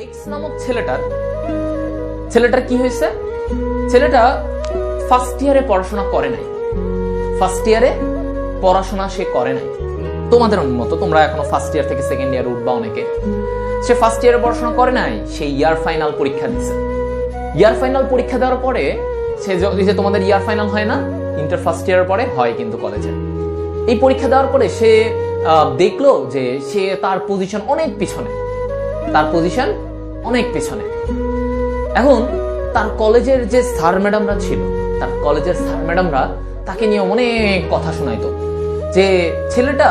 X নামক ছেলেটার কি হয়েছে? ছেলেটা ফার্স্ট ইয়ারে পড়াশোনা করে নাই। ফার্স্ট ইয়ারে পড়াশোনা সে করে নাই। তোমাদের মতো তোমরা এখনো ফার্স্ট ইয়ার থেকে সেকেন্ড ইয়ার উঠবা অনেকে। সে ফার্স্ট ইয়ারে পড়াশোনা করে নাই, সে ইয়ার ফাইনাল পরীক্ষা দিচ্ছে। ইয়ার ফাইনাল পরীক্ষা দেওয়ার পরে সে যে তোমাদের ইয়ার ফাইনাল হয় না ইন্টার ফার্স্ট ইয়ারের পরে হয় কিন্তু কলেজে। এই পরীক্ষা দেওয়ার পরে সে দেখলো যে সে তার পজিশন অনেক পিছনে, এখন তার কলেজের যে স্যার ম্যাডামরা ছিল, তার কলেজের স্যার ম্যাডামরা তাকে নিয়ে অনেক কথা শোনাইতো যে ছেলেটা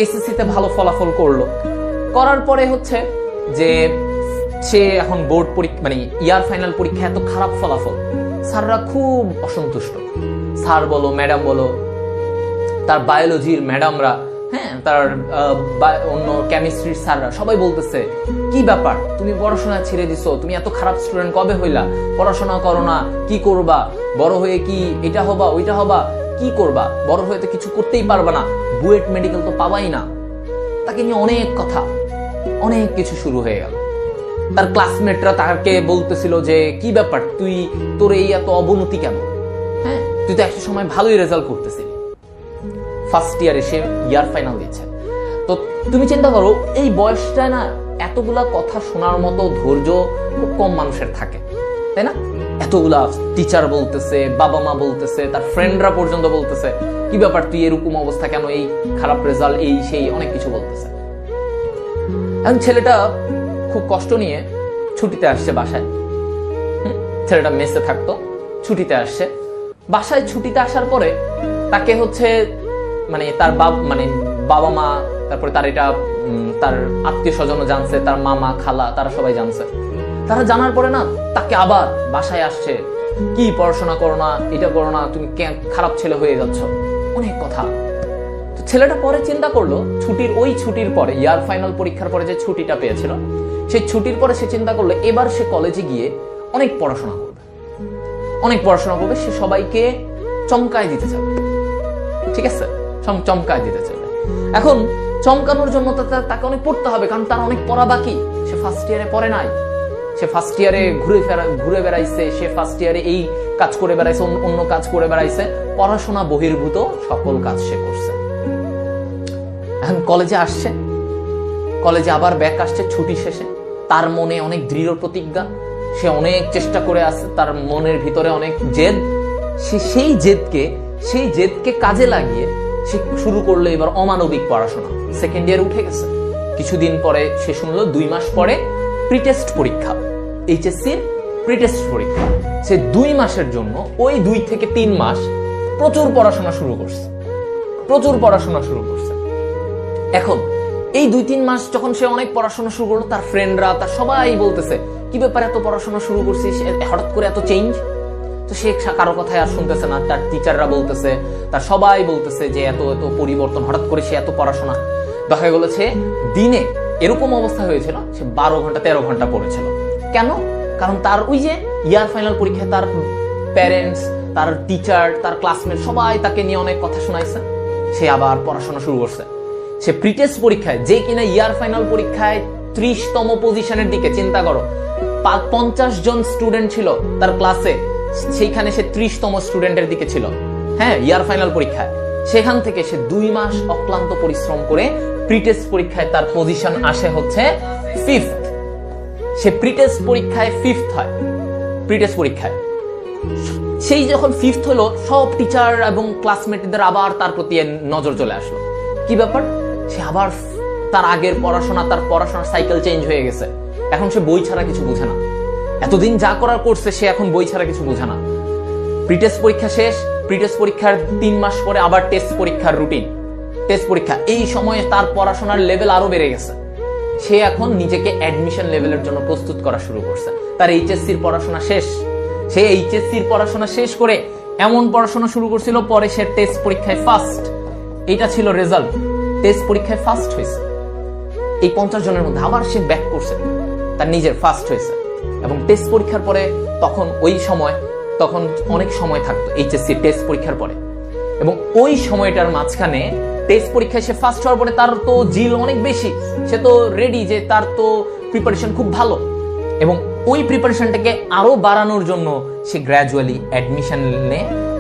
এসএসসিতে ভালো ফলাফল করলো, করার পরে হচ্ছে যে সে এখন বোর্ড পরীক্ষা মানে ইয়ার ফাইনাল পরীক্ষা এত খারাপ ফলাফল, স্যাররা খুব অসন্তুষ্ট। স্যার বলো ম্যাডাম বলো, তার বায়োলজির ম্যাডামরা, হ্যাঁ তার অন্য কেমিস্ট্রির স্যাররা সবাই বলতেছে কি ব্যাপার, তুমি পড়াশোনা ছেড়ে দিছো, তুমি এত খারাপ স্টুডেন্ট কবে হইলা, পড়াশোনা করো না, কি করবা, বড় হয়ে কি এটা হবা ওইটা হবা, কি করবা, বড় হয়ে তো কিছু করতেই পারবা না, বুয়েট মেডিকেল তো পাবাই না। তাকে নিয়ে অনেক কথা, অনেক কিছু শুরু হয়ে গেল। তার ক্লাসমেটরা তাকে বলতেছিল যে কি ব্যাপার, তোর এই এত অবনতি কেন, হ্যাঁ তুই তো একটা সময় ভালোই রেজাল্ট করতেছিলি। ফার্স্ট ইয়ারে সে ইয়ার ফাইনাল দিচ্ছে। তো তুমি চিন্তা করো এই বয়সটা না এতগুলা কথা শোনার মতো ধৈর্য খুব কম মানুষের থাকে, তাই না? এতগুলা টিচার বলতেছে, বাবা মা বলতেছে, তার ফ্রেন্ডরা পর্যন্ত বলতেছে কি ব্যাপার তুই এরকম অবস্থা কেন, এই খারাপ রেজাল্ট, এই সেই অনেক কিছু বলতেছে। এখন ছেলেটা খুব কষ্ট নিয়ে ছুটিতে আসছে বাসায়। ছেলেটা মেসে থাকতো, ছুটিতে আসছে বাসায়। ছুটিতে আসার পরে তাকে হচ্ছে মানে তার বাবা মা, তারপরে তার এটা তার আত্মীয় স্বজনও জানছে, তার মামা খালা তারা সবাই জানছে। তারা জানার পরে না তাকে আবার বাসায় আসছে, কি পড়াশোনা করো না, এটা করো না, তুমি খারাপ ছেলে হয়ে যাচ্ছ, অনেক কথা। তো ছেলেটা পরে চিন্তা করলো ছুটির পরে ইয়ার ফাইনাল পরীক্ষার পরে যে ছুটিটা পেয়েছিল, সেই ছুটির পরে সে চিন্তা করলো এবার সে কলেজে গিয়ে অনেক পড়াশোনা করবে, সে সবাইকে চমকায় দিতে চাবে, ঠিক আছে, চমকায় দিতে চাইবে। এখন চমকানোর জন্য তাকে অনেক পড়তে হবে, কারণ তার অনেক পড়া বাকি। সে ফার্স্ট ইয়ারে পড়ে নাই, সে ফার্স্ট ইয়ারে ঘুরে বেড়াইছে, সে ফার্স্ট ইয়ারে এই কাজ করে বেড়াইছে, অন্য কাজ করে বেড়াইছে, পড়াশোনা বহির্ভূত সকল কাজ সে করছে। এখন কলেজে আসছে, কলেজে আবার ব্যাক আসছে ছুটি শেষে। তার মনে অনেক দৃঢ় প্রতিজ্ঞা, সে অনেক চেষ্টা করে আসছে, তার মনের ভিতরে অনেক জেদ। সে সেই জেদকে কাজে লাগিয়ে সে শুরু করলো এবার অমানবিক পড়াশোনা। সেকেন্ড ইয়ার উঠে গেছে, কিছুদিন পরে সে শুনলো 2 মাস পরে প্রিটেস্ট পরীক্ষা, এইচএসসির প্রিটেস্ট পরীক্ষা। সে 2 মাসের জন্য ওই 2 থেকে 3 মাস প্রচুর পড়াশোনা শুরু করছে। এখন এই 2-3 মাস যখন সে অনেক পড়াশোনা শুরু করলো, তার ফ্রেন্ডরা তার সবাই বলতেছে কি ব্যাপার, এত পড়াশোনা শুরু করছিস, হঠাৎ করে এত চেঞ্জ। তো সে কারো কথায় আর শুনতেছে না, তার টিচাররা বলতেছে, তার সবাই বলতেছে যে এত পরিবর্তন, হঠাৎ করে সে এত পড়াশোনা। দেখা গেল সে দিনে এরকম অবস্থা হয়েছিল সে 12 ঘন্টা 13 ঘন্টা পড়েছিল। কেন? কারণ তার ওই যে ইয়ার ফাইনাল পরীক্ষায় তার প্যারেন্টস, তার টিচার, তার ক্লাসমেট সবাই তাকে নিয়ে অনেক কথা শোনাইছে। সে আবার পড়াশোনা শুরু করছে। সে প্রিটেস্ট পরীক্ষায়, যে কিনা ইয়ার ফাইনাল পরীক্ষায় 30তম পজিশনের দিকে, চিন্তা করো 50 জন স্টুডেন্ট ছিল তার ক্লাসে, সেইখানে সে 30তম স্টুডেন্টের দিকে ছিল, হ্যাঁ ইয়ার ফাইনাল পরীক্ষায়। সেখান থেকে সে 2 মাস অক্লান্ত পরিশ্রম করে প্রিটেস্ট পরীক্ষায় তার পজিশন আসে হচ্ছে 5th। সে প্রিটেস্ট পরীক্ষায় 5th হয়। প্রিটেস্ট পরীক্ষায় সেই যখন 5th হলো, সব টিচার এবং ক্লাসমেটদের আবার তার প্রতি নজর চলে আসলো। কি ব্যাপার, সে আবার তার আগের তার পড়াশোনার সাইকেল চেঞ্জ হয়ে গেছে। এখন সে বই ছাড়া কিছু বোঝে না, এতদিন যা করার করছে সে এখন বই ছাড়া কিছু বোঝে না। প্রিটেস্ট পরীক্ষা শেষ, প্রিটেস্ট পরীক্ষার 3 মাস পরে আবার টেস্ট পরীক্ষার রুটিন, টেস্ট পরীক্ষা। এই সময়ে তার পড়াশোনার লেভেল আরো বেড়ে গেছে। সে এখন নিজেকে অ্যাডমিশন লেভেলের জন্য প্রস্তুত করা শুরু করছে। তার এইচএসসির পড়াশোনা শেষ, সে এইচএসসির পড়াশোনা শেষ করে এমন পড়াশোনা শুরু করছিল, পরে সে টেস্ট পরীক্ষায় ফার্স্ট। এটা ছিল রেজাল্ট, টেস্ট পরীক্ষায় ফার্স্ট হয়েছে। এই 50 জনের মধ্যে আবার সে ব্যাক করছে, তার নিজের ফার্স্ট হয়েছে। এবং টেস্ট পরীক্ষার পরে তখন অনেক সময় থাকতো এইচএসসি টেস্ট পরীক্ষার পরে, এবং ওই সময়টার মাঝখানে টেস্ট পরীক্ষায় সে ফার্স্ট হওয়ার পরে তার তো জিল অনেক বেশি, সে তো রেডি, যে তার তো প্রিপারেশন খুব ভালো। এবং ওই প্রিপারেশনটাকে আরো বাড়ানোর জন্য সে গ্র্যাজুয়ালি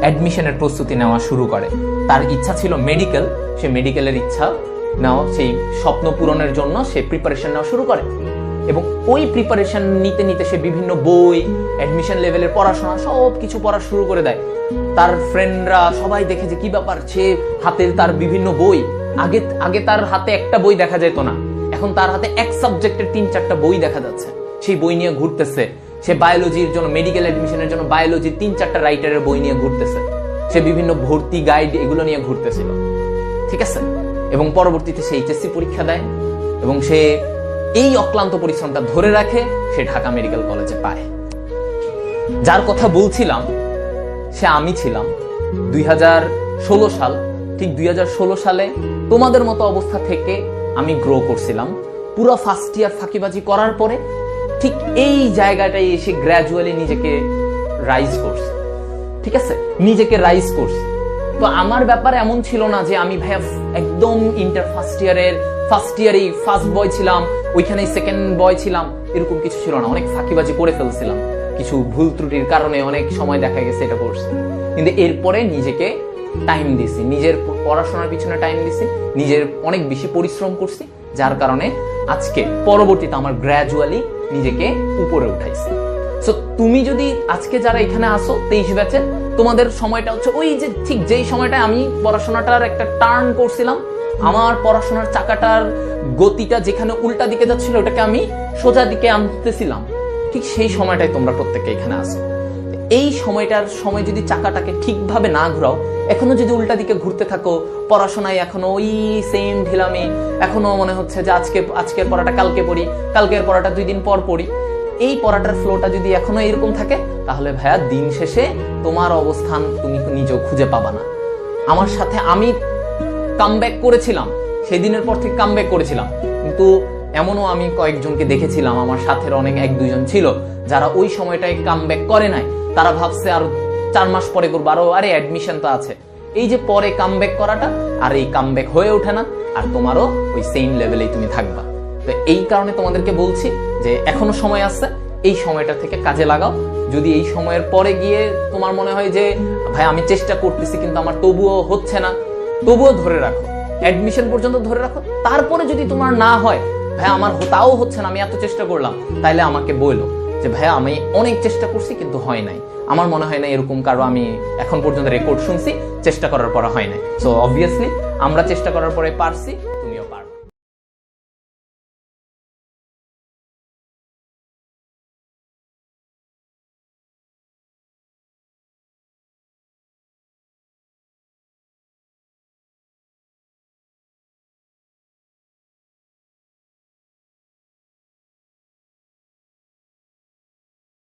অ্যাডমিশনের প্রস্তুতি নেওয়া শুরু করে। তার ইচ্ছা ছিল মেডিকেল, সে মেডিকেলের ইচ্ছা নেওয়া, সেই স্বপ্ন পূরণের জন্য সে প্রিপারেশন নেওয়া শুরু করে। এবং ওই প্রিপারেশন নিতে নিতে সে বিভিন্ন বই, অ্যাডমিশন লেভেলের পড়াশোনা সব কিছু পড়া শুরু করে দেয়। তার ফ্রেন্ডরা সবাই দেখে যে কি ব্যাপার, সে হাতে তার বিভিন্ন বই, আগে তার হাতে একটা বই দেখা যেত না, এখন তার হাতে এক সাবজেক্টের 3-4টা বই দেখা যাচ্ছে। সেই বই নিয়ে ঘুরতেছে। সে বায়োলজির জন্য, মেডিকেল অ্যাডমিশনের জন্য বায়োলজির 3-4টা রাইটারের বই নিয়ে ঘুরতেছে। সে বিভিন্ন ভর্তি গাইড এগুলো নিয়ে ঘুরতেছিল, ঠিক আছে। এবং পরবর্তীতে সে এইচএসসি পরীক্ষা দেয় এবং সে এই অক্লান্ত পরিশ্রমটা ধরে রাখে, সে ঢাকা মেডিকেল কলেজে পায়। যার কথা বলছিলাম সে আমি ছিলাম। 2016 সাল, ঠিক 2016 সালে তোমাদের মতো অবস্থা থেকে আমি গ্রো করছিলাম। পুরো ফার্স্ট ইয়ার ফাঁকিবাজি করার পরে ঠিক এই জায়গাটায় এসে গ্র্যাজুয়ালি নিজেকে রাইজ করছে, ঠিক আছে, নিজেকে রাইজ করছে। তো আমার ব্যাপারে এমন ছিল না যে আমি ভাইয়া একদম ইন্টার ফার্স্ট ইয়ারেই ফার্স্ট বয় ছিলাম, ওইখানেই সেকেন্ড বয় ছিলাম, এরকম কিছু ছিল না। অনেক ফাঁকিবাজি করে ফেলছিলাম, কিছু ভুল ত্রুটির কারণে অনেক সময় দেখা গেছে এটা করছি। কিন্তু এরপরে নিজেকে টাইম দিছি, নিজের পড়াশোনার পিছনে টাইম দিছি, নিজের অনেক বেশি পরিশ্রম করছি, যার কারণে আজকে পরবর্তীতে আমার গ্র্যাজুয়ালি নিজেকে উপরে উঠাইছি। সো তুমি যদি আজকে যারা এখানে আসো 23 ব্যাচের, তোমাদের সময়টা হচ্ছে ওই যে ঠিক যেই সময়টায় আমি পড়াশোনাটার একটা টার্ন করছিলাম, আমার পড়াশোনার চাকাটার গতিটা যেখানে উল্টা দিকে যাচ্ছিল ওটাকে আমি সোজা দিকে আনতেছিলাম, ঠিক সেই সময়টাই তোমরা প্রত্যেকে এখানে আসো। এই সময়টার সময় যদি চাকাটাকে ঠিকভাবে না ঘুরাও, এখনো যদি উল্টা দিকে ঘুরতে থাকো, পড়াশোনায় এখনো ওই সেম ঢিলামি, এখনো মনে হচ্ছে যে আজকের পড়াটা কালকে পড়ি, কালকের পড়াটা 2 দিন পর পড়ি, এই পড়াটার ফ্লোটা যদি এখনো এরকম থাকে, তাহলে ভাইয়া দিন শেষে তোমার অবস্থান তুমি নিজেও খুঁজে পাবা না। আমার সাথে আমি কামব্যাক করেছিলাম, সেই দিনের পর থেকে কামব্যাক করেছিলাম, কিন্তু এমনও আমি কয়েকজনকে দেখেছিলাম, আমার সাথে অনেক 1-2 জন ছিল যারা ওই সময়টায় কামব্যাক করে নাই। তারা ভাবছে আর 4 মাস পরে করবো, আরে অ্যাডমিশন তো আছে। এই যে পরে কামব্যাক করাটা, আর এই কামব্যাক হয়ে ওঠে না, আর তোমারও ওই সেম লেভেলেই তুমি থাকবা। তো এই কারণে তোমাদেরকে বলছি যে এখনো সময় আছে, এই সময়টা থেকে কাজে লাগাও। যদি এই সময়ের পরে গিয়ে তোমার মনে হয় যে ভাই আমি চেষ্টা করতেছি কিন্তু আমার তবুও হচ্ছে না, তবুও ধরে রাখো, অ্যাডমিশন পর্যন্ত ধরে রাখো। তারপরে যদি তোমার না হয়, ভাই আমার তাও হচ্ছে না, আমি এত চেষ্টা করলাম, তাইলে আমাকে বলো যে ভাইয়া আমি অনেক চেষ্টা করছি কিন্তু হয় নাই। আমার মনে হয় না এরকম কারো আমি এখন পর্যন্ত রেকর্ড শুনছি চেষ্টা করার পর হয় নাই। সো অবভিয়াসলি আমরা চেষ্টা করার পরে পারছি।